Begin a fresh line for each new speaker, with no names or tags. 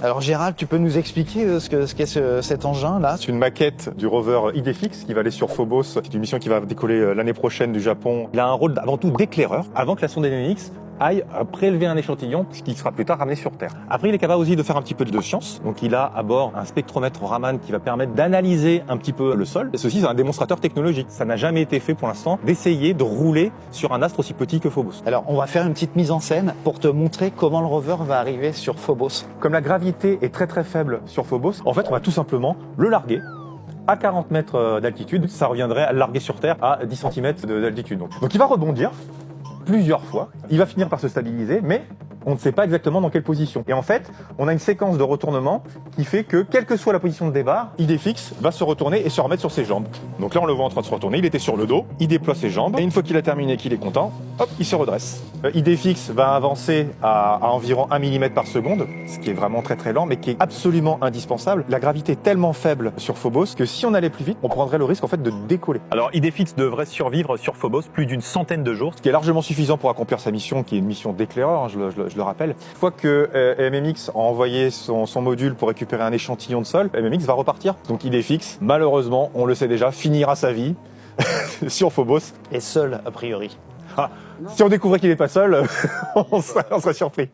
Alors Gérald, tu peux nous expliquer ce qu'est cet engin-là?
C'est une maquette du rover Idefix qui va aller sur Phobos. C'est une mission qui va décoller l'année prochaine du Japon. Il a un rôle avant tout d'éclaireur, avant que la sonde NMX aille prélever un échantillon, ce qui sera plus tard ramené sur Terre. Après, il est capable aussi de faire un petit peu de science. Donc, il a à bord un spectromètre Raman qui va permettre d'analyser un petit peu le sol. Et ceci, c'est un démonstrateur technologique. Ça n'a jamais été fait pour l'instant d'essayer de rouler sur un astre aussi petit que Phobos.
Alors, on va faire une petite mise en scène pour te montrer comment le rover va arriver sur Phobos.
Comme la gravité est très très faible sur Phobos, en fait, on va tout simplement le larguer à 40 mètres d'altitude. Ça reviendrait à le larguer sur Terre à 10 cm d'altitude. Donc, il va rebondir plusieurs fois. Il va finir par se stabiliser, mais on ne sait pas exactement dans quelle position. Et en fait, on a une séquence de retournement qui fait que, quelle que soit la position de départ, Idefix va se retourner et se remettre sur ses jambes. Donc là, on le voit en train de se retourner. Il était sur le dos, il déploie ses jambes, et une fois qu'il a terminé, qu'il est content, hop, il se redresse. Idefix va avancer à environ 1 mm par seconde, ce qui est vraiment très très lent, mais qui est absolument indispensable. La gravité est tellement faible sur Phobos que si on allait plus vite, on prendrait le risque en fait de décoller.
Alors Idefix devrait survivre sur Phobos plus d'une centaine de jours.
Ce qui est largement suffisant pour accomplir sa mission, qui est une mission d'éclaireur, hein, je le rappelle. Une fois que MMX a envoyé son module pour récupérer un échantillon de sol, MMX va repartir. Donc Idefix, malheureusement, on le sait déjà, finira sa vie sur Phobos.
Et seul, a priori.
Ah, si on découvrait qu'il n'est pas seul, on serait surpris.